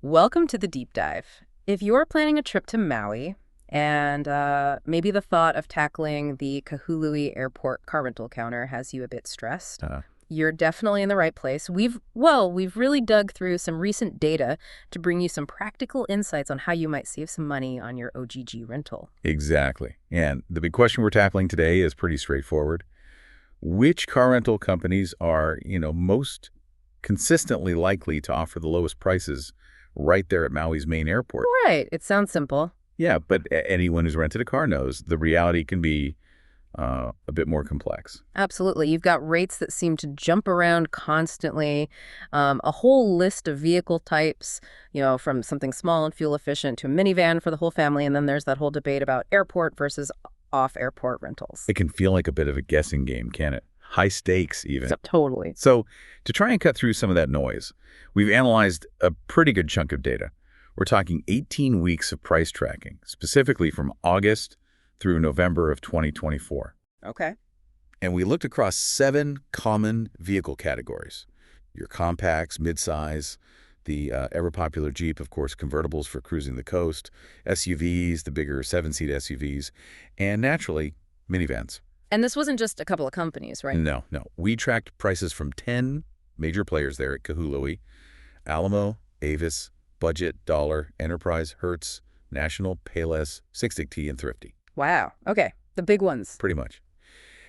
Welcome to the deep dive. If you're planning a trip to Maui and maybe the thought of tackling the Kahului Airport car rental counter has you a bit stressed, you're definitely in the right place. We've really dug through some recent data to bring you some practical insights on how you might save some money on your OGG rental. Exactly. And the big question we're tackling today is pretty straightforward. Which car rental companies are, most consistently likely to offer the lowest prices right there at Maui's main airport? Right. It sounds simple. Yeah, but anyone who's rented a car knows the reality can be a bit more complex. Absolutely. You've got rates that seem to jump around constantly, a whole list of vehicle types, from something small and fuel efficient to a minivan for the whole family. And then there's that whole debate about airport versus off-airport rentals. It can feel like a bit of a guessing game, can it? High stakes, even. Totally. So to try and cut through some of that noise, we've analyzed a pretty good chunk of data. We're talking 18 weeks of price tracking, specifically from August through November of 2024. Okay. And we looked across 7 common vehicle categories. Your compacts, midsize, the ever-popular Jeep, of course, convertibles for cruising the coast, SUVs, the bigger 7-seat SUVs, and naturally, minivans. And this wasn't just a couple of companies, right? No. We tracked prices from 10 major players there at Kahului: Alamo, Avis, Budget, Dollar, Enterprise, Hertz, National, Payless, Sixt, and Thrifty. Wow. Okay. The big ones. Pretty much.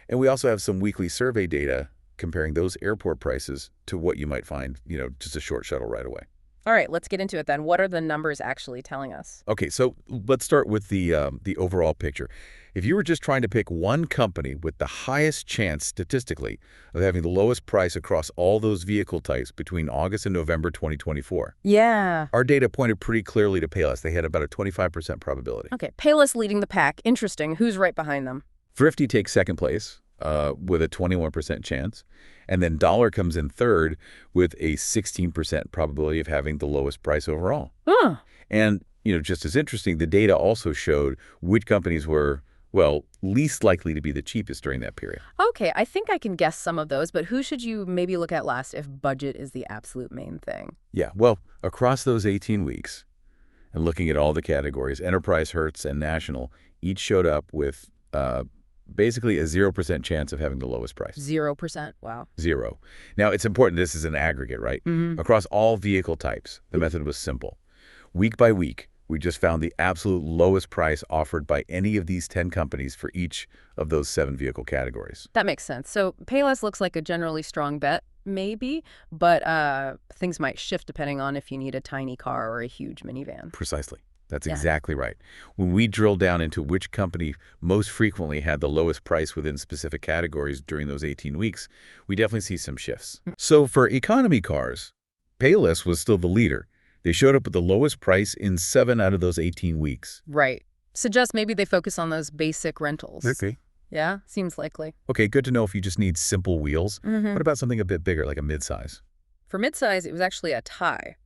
And we also have some weekly survey data comparing those airport prices to what you might find, just a short shuttle right away. All right, let's get into it then. What are the numbers actually telling us? Okay, so let's start with the overall picture. If you were just trying to pick one company with the highest chance statistically of having the lowest price across all those vehicle types between August and November 2024. Yeah. Our data pointed pretty clearly to Payless. They had about a 25% probability. Okay, Payless leading the pack. Interesting. Who's right behind them? Thrifty takes second place with a 21% chance. And then Dollar comes in third with a 16% probability of having the lowest price overall. Huh. And, just as interesting, the data also showed which companies were, least likely to be the cheapest during that period. Okay, I think I can guess some of those, but who should you maybe look at last if budget is the absolute main thing? Yeah, well, across those 18 weeks, and looking at all the categories, Enterprise, Hertz, and National each showed up with basically a 0% chance of having the lowest price. 0%? Wow. 0. Now, it's important this is an aggregate, right? Mm-hmm. Across all vehicle types, the method was simple. Week by week, we just found the absolute lowest price offered by any of these 10 companies for each of those 7 vehicle categories. That makes sense. So Payless looks like a generally strong bet, maybe, but things might shift depending on if you need a tiny car or a huge minivan. Precisely. That's exactly right. When we drill down into which company most frequently had the lowest price within specific categories during those 18 weeks, we definitely see some shifts. So for economy cars, Payless was still the leader. They showed up with the lowest price in 7 out of those 18 weeks. Right. Suggest maybe they focus on those basic rentals. Okay. Yeah, seems likely. Okay, good to know if you just need simple wheels. Mm-hmm. What about something a bit bigger, like a midsize? For midsize, it was actually a tie.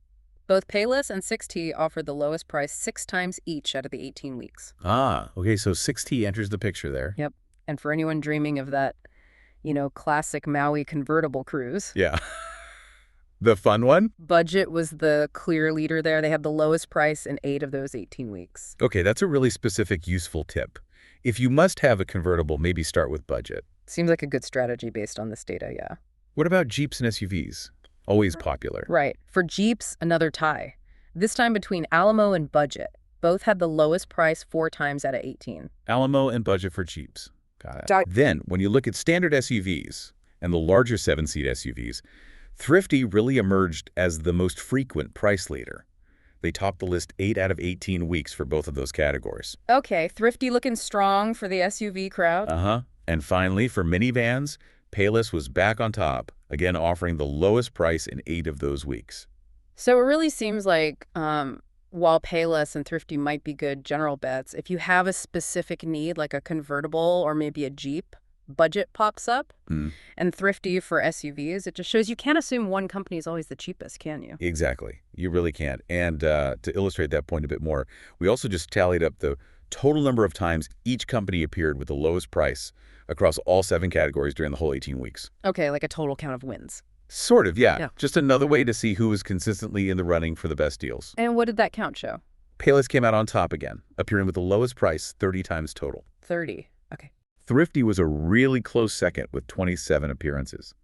Both Payless and Sixt offered the lowest price 6 times each out of the 18 weeks. Ah, okay, so Sixt enters the picture there. Yep. And for anyone dreaming of that, classic Maui convertible cruise. Yeah. The fun one? Budget was the clear leader there. They had the lowest price in 8 of those 18 weeks. Okay, that's a really specific, useful tip. If you must have a convertible, maybe start with budget. Seems like a good strategy based on this data, yeah. What about Jeeps and SUVs? Always popular. Right. For Jeeps, another tie. This time between Alamo and Budget. Both had the lowest price 4 times out of 18. Alamo and Budget for Jeeps. Got it. Then, when you look at standard SUVs and the larger 7-seat SUVs, Thrifty really emerged as the most frequent price leader. They topped the list 8 out of 18 weeks for both of those categories. Okay, Thrifty looking strong for the SUV crowd. Uh-huh. And finally, for minivans, Payless was back on top, again offering the lowest price in 8 of those weeks. So it really seems like while Payless and Thrifty might be good general bets, if you have a specific need like a convertible or maybe a Jeep, Budget pops up. And Thrifty for SUVs, it just shows you can't assume one company is always the cheapest, can you? Exactly. You really can't. And to illustrate that point a bit more, we also just tallied up the total number of times each company appeared with the lowest price across all 7 categories during the whole 18 weeks. Okay, like a total count of wins. Sort of, yeah. Yeah. Just another way to see who was consistently in the running for the best deals. And what did that count show? Payless came out on top again, appearing with the lowest price 30 times total. 30. Okay. Thrifty was a really close second with 27 appearances.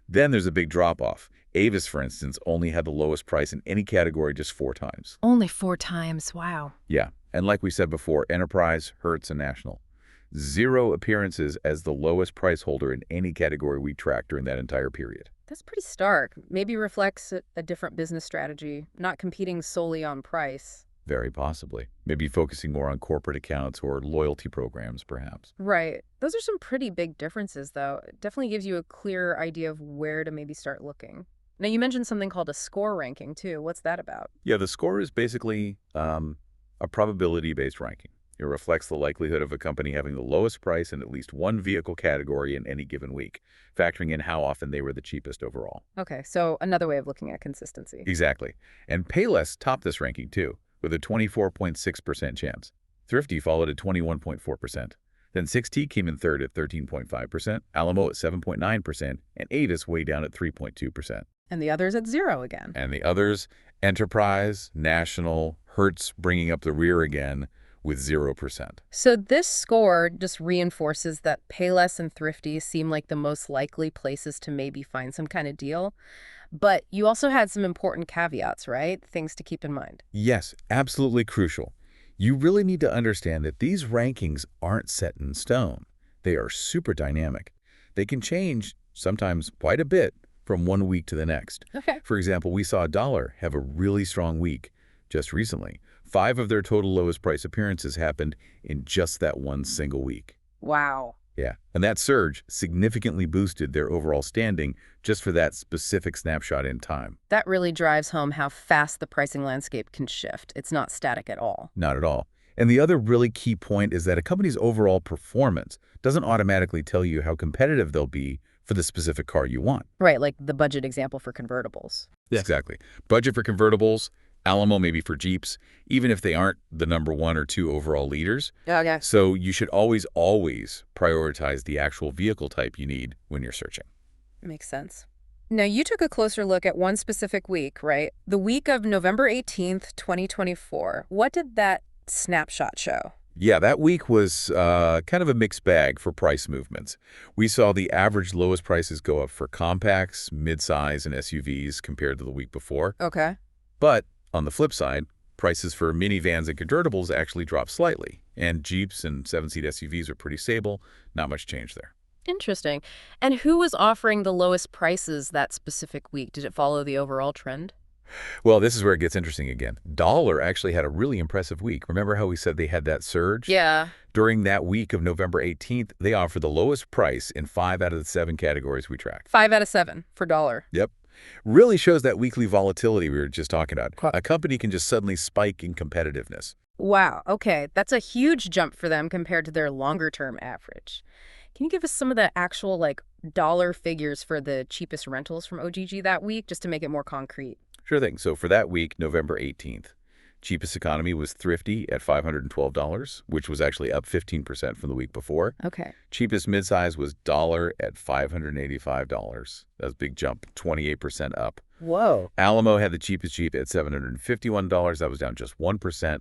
Then there's a big drop-off. Avis, for instance, only had the lowest price in any category just 4 times. Only 4 times. Wow. Yeah, and like we said before, Enterprise, Hertz, and National. 0 appearances as the lowest price holder in any category we tracked during that entire period. That's pretty stark. Maybe reflects a different business strategy, not competing solely on price. Very possibly. Maybe focusing more on corporate accounts or loyalty programs, perhaps. Right. Those are some pretty big differences, though. It definitely gives you a clearer idea of where to maybe start looking. Now, you mentioned something called a score ranking, too. What's that about? Yeah, the score is basically a probability-based ranking. It reflects the likelihood of a company having the lowest price in at least one vehicle category in any given week, factoring in how often they were the cheapest overall. Okay, so another way of looking at consistency. Exactly. And Payless topped this ranking, too, with a 24.6% chance. Thrifty followed at 21.4%. Then 6T came in third at 13.5%, Alamo at 7.9%, and Avis way down at 3.2%. And the others at 0 again. And the others, Enterprise, National, Hertz bringing up the rear again with 0%. So this score just reinforces that Payless and Thrifty seem like the most likely places to maybe find some kind of deal. But you also had some important caveats, right? Things to keep in mind. Yes, absolutely crucial. You really need to understand that these rankings aren't set in stone. They are super dynamic. They can change, sometimes quite a bit, from one week to the next. Okay. For example, we saw Dollar have a really strong week just recently. 5 of their total lowest price appearances happened in just that one single week. Wow. Yeah, and that surge significantly boosted their overall standing just for that specific snapshot in time. That really drives home how fast the pricing landscape can shift. It's not static at all. Not at all. And the other really key point is that a company's overall performance doesn't automatically tell you how competitive they'll be for the specific car you want. Right, like the budget example for convertibles. Yeah. Exactly. Budget for convertibles, Alamo maybe for Jeeps, even if they aren't the number 1 or 2 overall leaders. Okay. So you should always prioritize the actual vehicle type you need when you're searching. Makes sense. Now, you took a closer look at one specific week, right? The week of November 18th, 2024. What did that snapshot show? Yeah, that week was kind of a mixed bag for price movements. We saw the average lowest prices go up for compacts, midsize, and SUVs compared to the week before. Okay. But on the flip side, prices for minivans and convertibles actually dropped slightly, and Jeeps and 7-seat SUVs are pretty stable. Not much change there. Interesting. And who was offering the lowest prices that specific week? Did it follow the overall trend? Well, this is where it gets interesting again. Dollar actually had a really impressive week. Remember how we said they had that surge? Yeah. During that week of November 18th, they offered the lowest price in 5 out of the 7 categories we tracked. 5 out of 7 for dollar. Yep. Really shows that weekly volatility we were just talking about. A company can just suddenly spike in competitiveness. Wow. Okay. That's a huge jump for them compared to their longer-term average. Can you give us some of the actual, dollar figures for the cheapest rentals from OGG that week, just to make it more concrete? Sure thing. So for that week, November 18th, cheapest economy was Thrifty at $512, which was actually up 15% from the week before. Okay. Cheapest midsize was Dollar at $585. That was a big jump, 28% up. Whoa. Alamo had the cheapest Jeep at $751. That was down just 1%.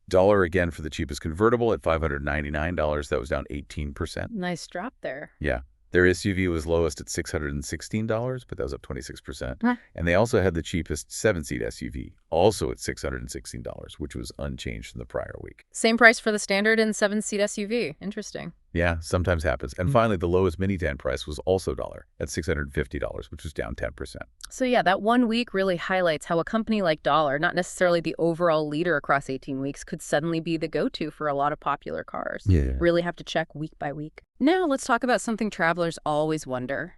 Dollar again for the cheapest convertible at $599. That was down 18%. Nice drop there. Yeah. Their SUV was lowest at $616, but that was up 26%. Huh. And they also had the cheapest 7-seat SUV, also at $616, which was unchanged from the prior week. Same price for the standard and 7-seat SUV. Interesting. Yeah, sometimes happens. And finally, the lowest minivan price was also Dollar at $650, which was down 10%. So yeah, that one week really highlights how a company like Dollar, not necessarily the overall leader across 18 weeks, could suddenly be the go-to for a lot of popular cars. Yeah. Really have to check week by week. Now let's talk about something travelers always wonder.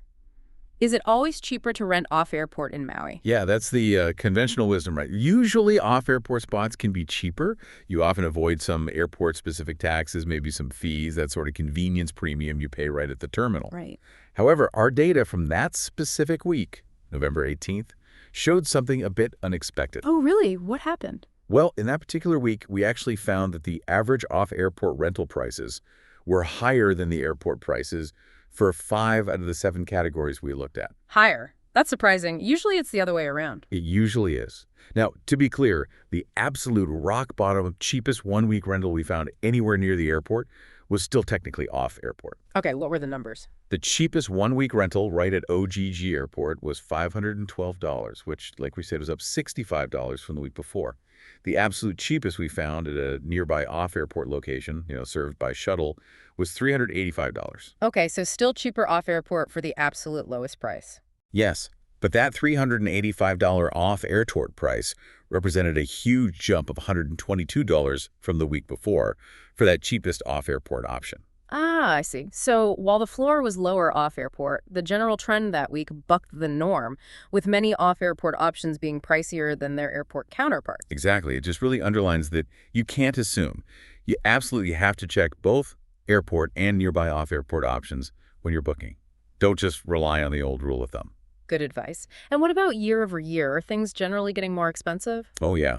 Is it always cheaper to rent off-airport in Maui? Yeah, that's the conventional wisdom, right? Usually off-airport spots can be cheaper. You often avoid some airport-specific taxes, maybe some fees, that sort of convenience premium you pay right at the terminal. Right. However, our data from that specific week, November 18th, showed something a bit unexpected. Oh, really? What happened? Well, in that particular week, we actually found that the average off-airport rental prices were higher than the airport prices for 5 out of the 7 categories we looked at. Higher. That's surprising. Usually it's the other way around. It usually is. Now, to be clear, the absolute rock bottom cheapest one-week rental we found anywhere near the airport was still technically off airport. Okay, what were the numbers? The cheapest one-week rental right at OGG Airport was $512, which, like we said, was up $65 from the week before. The absolute cheapest we found at a nearby off-airport location, served by shuttle, was $385. Okay, so still cheaper off-airport for the absolute lowest price. Yes, but that $385 off-airport price represented a huge jump of $122 from the week before for that cheapest off-airport option. Ah, I see. So while the floor was lower off-airport, the general trend that week bucked the norm, with many off-airport options being pricier than their airport counterparts. Exactly. It just really underlines that you can't assume. You absolutely have to check both airport and nearby off-airport options when you're booking. Don't just rely on the old rule of thumb. Good advice. And what about year over year? Are things generally getting more expensive? Oh, yeah.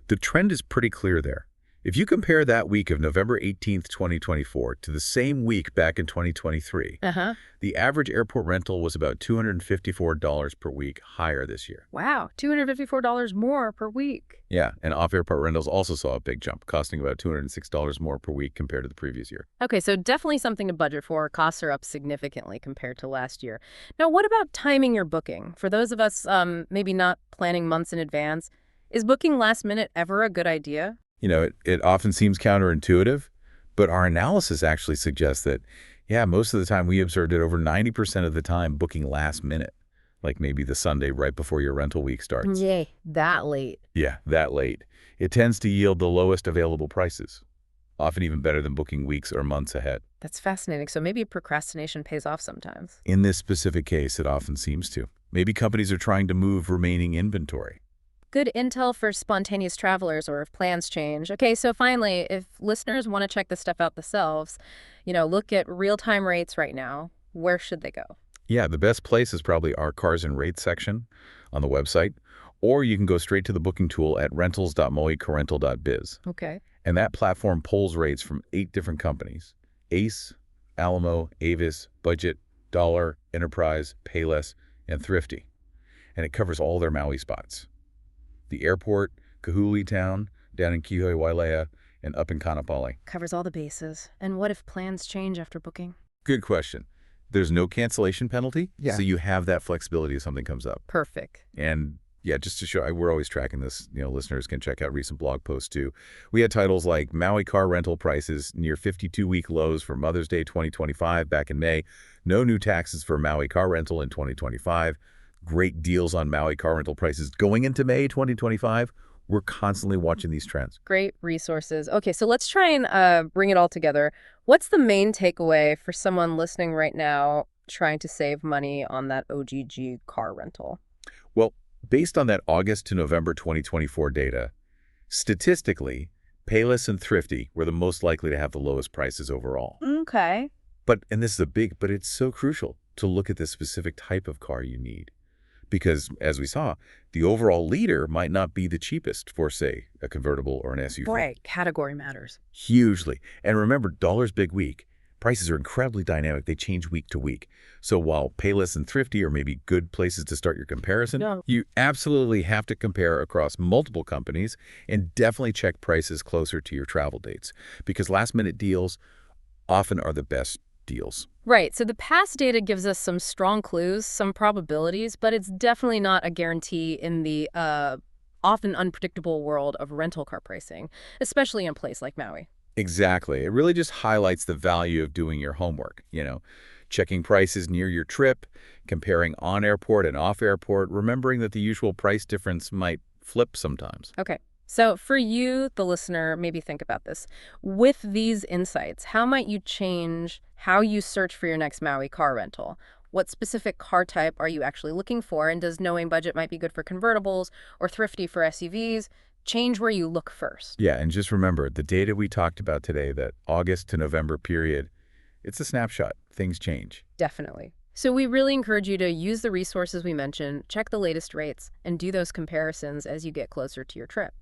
The trend is pretty clear there. If you compare that week of November 18th, 2024 to the same week back in 2023, the average airport rental was about $254 per week higher this year. Wow, $254 more per week. Yeah, and off-airport rentals also saw a big jump, costing about $206 more per week compared to the previous year. Okay, so definitely something to budget for. Costs are up significantly compared to last year. Now, what about timing your booking? For those of us maybe not planning months in advance, is booking last minute ever a good idea? It often seems counterintuitive, but our analysis actually suggests that, most of the time we observed it over 90% of the time booking last minute, like maybe the Sunday right before your rental week starts. Yay, that late. Yeah, that late. It tends to yield the lowest available prices, often even better than booking weeks or months ahead. That's fascinating. So maybe procrastination pays off sometimes. In this specific case, it often seems to. Maybe companies are trying to move remaining inventory. Good intel for spontaneous travelers or if plans change. Okay, so finally, if listeners want to check this stuff out themselves, look at real-time rates right now, where should they go? Yeah, the best place is probably our Cars and Rates section on the website, or you can go straight to the booking tool at rentals.mauicarrental.biz. Okay. And that platform pulls rates from 8 different companies: Ace, Alamo, Avis, Budget, Dollar, Enterprise, Payless, and Thrifty. And it covers all their Maui spots: the airport, Kahului Town, down in Kihei Wailea, and up in Kanapali. Covers all the bases. And what if plans change after booking? Good question. There's no cancellation penalty, so you have that flexibility if something comes up. Perfect. And just to show, we're always tracking this. Listeners can check out recent blog posts too. We had titles like Maui car rental prices near 52-week lows for Mother's Day 2025 back in May. No new taxes for Maui car rental in 2025. Great deals on Maui car rental prices going into May 2025. We're constantly watching these trends. Great resources. Okay, so let's try and bring it all together. What's the main takeaway for someone listening right now trying to save money on that OGG car rental? Well, based on that August to November 2024 data, statistically, Payless and Thrifty were the most likely to have the lowest prices overall. Okay. And this is but it's so crucial to look at the specific type of car you need. Because, as we saw, the overall leader might not be the cheapest for, say, a convertible or an SUV. Right, category matters. Hugely. And remember, Dollar's big week. Prices are incredibly dynamic. They change week to week. So while Payless and Thrifty are maybe good places to start your comparison, you absolutely have to compare across multiple companies and definitely check prices closer to your travel dates, because last-minute deals often are the best deals. Right. So the past data gives us some strong clues, some probabilities, but it's definitely not a guarantee in the often unpredictable world of rental car pricing, especially in a place like Maui. Exactly. It really just highlights the value of doing your homework, checking prices near your trip, comparing on-airport and off-airport, remembering that the usual price difference might flip sometimes. Okay. So for you, the listener, maybe think about this. With these insights, how might you change how you search for your next Maui car rental? What specific car type are you actually looking for? And does knowing budget might be good for convertibles or thrifty for SUVs change where you look first? Yeah, and just remember, the data we talked about today, that August to November period, it's a snapshot. Things change. Definitely. So we really encourage you to use the resources we mentioned, check the latest rates, and do those comparisons as you get closer to your trip.